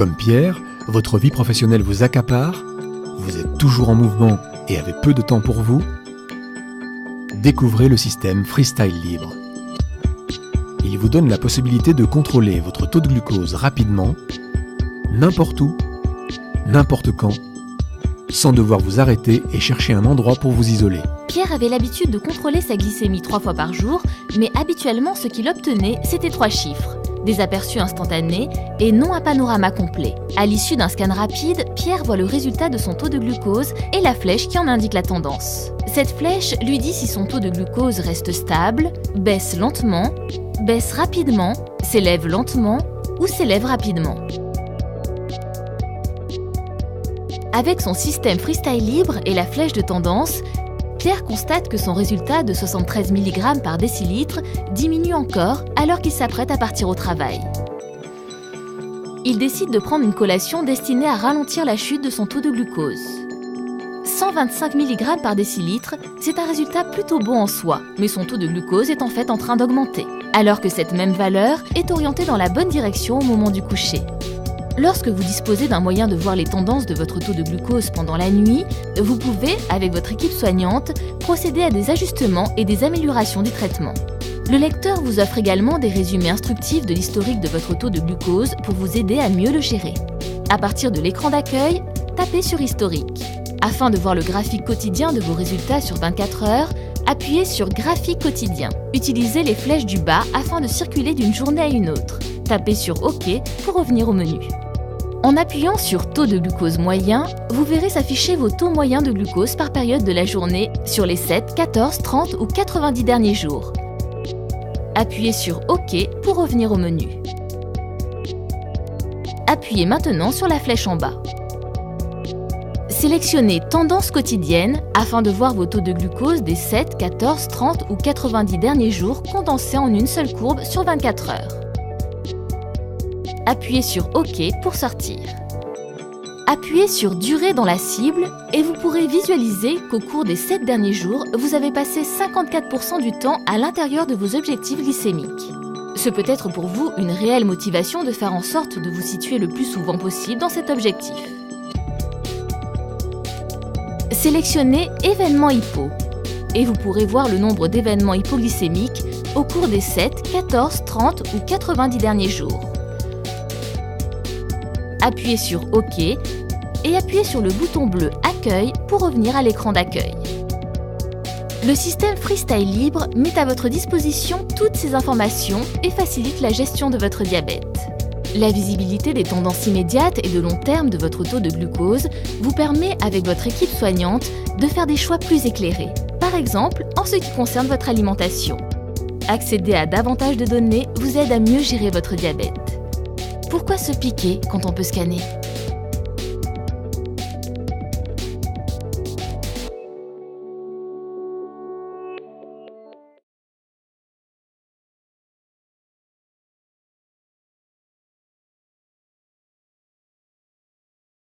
Comme Pierre, votre vie professionnelle vous accapare, vous êtes toujours en mouvement et avez peu de temps pour vous? Découvrez le système Freestyle Libre. Il vous donne la possibilité de contrôler votre taux de glucose rapidement, n'importe où, n'importe quand, sans devoir vous arrêter et chercher un endroit pour vous isoler. Pierre avait l'habitude de contrôler sa glycémie 3 fois par jour, mais habituellement ce qu'il obtenait, c'était 3 chiffres. Des aperçus instantanés et non un panorama complet. À l'issue d'un scan rapide, Pierre voit le résultat de son taux de glucose et la flèche qui en indique la tendance. Cette flèche lui dit si son taux de glucose reste stable, baisse lentement, baisse rapidement, s'élève lentement ou s'élève rapidement. Avec son système Freestyle Libre et la flèche de tendance, Pierre constate que son résultat de 73 mg par décilitre diminue encore alors qu'il s'apprête à partir au travail. Il décide de prendre une collation destinée à ralentir la chute de son taux de glucose. 125 mg par décilitre, c'est un résultat plutôt bon en soi, mais son taux de glucose est en fait en train d'augmenter, alors que cette même valeur est orientée dans la bonne direction au moment du coucher. Lorsque vous disposez d'un moyen de voir les tendances de votre taux de glucose pendant la nuit, vous pouvez, avec votre équipe soignante, procéder à des ajustements et des améliorations du traitement. Le lecteur vous offre également des résumés instructifs de l'historique de votre taux de glucose pour vous aider à mieux le gérer. À partir de l'écran d'accueil, tapez sur Historique. Afin de voir le graphique quotidien de vos résultats sur 24 heures, appuyez sur Graphique quotidien. Utilisez les flèches du bas afin de circuler d'une journée à une autre. Tapez sur OK pour revenir au menu. En appuyant sur Taux de glucose moyen, vous verrez s'afficher vos taux moyens de glucose par période de la journée sur les 7, 14, 30 ou 90 derniers jours. Appuyez sur OK pour revenir au menu. Appuyez maintenant sur la flèche en bas. Sélectionnez Tendance quotidienne afin de voir vos taux de glucose des 7, 14, 30 ou 90 derniers jours condensés en une seule courbe sur 24 heures. Appuyez sur OK pour sortir. Appuyez sur Durée dans la cible et vous pourrez visualiser qu'au cours des 7 derniers jours, vous avez passé 54% du temps à l'intérieur de vos objectifs glycémiques. Ce peut être pour vous une réelle motivation de faire en sorte de vous situer le plus souvent possible dans cet objectif. Sélectionnez Événements hypo et vous pourrez voir le nombre d'événements hypoglycémiques au cours des 7, 14, 30 ou 90 derniers jours. Appuyez sur OK et appuyez sur le bouton bleu Accueil pour revenir à l'écran d'accueil. Le système Freestyle Libre met à votre disposition toutes ces informations et facilite la gestion de votre diabète. La visibilité des tendances immédiates et de long terme de votre taux de glucose vous permet, avec votre équipe soignante, de faire des choix plus éclairés, par exemple en ce qui concerne votre alimentation. Accéder à davantage de données vous aide à mieux gérer votre diabète. Pourquoi se piquer quand on peut scanner ?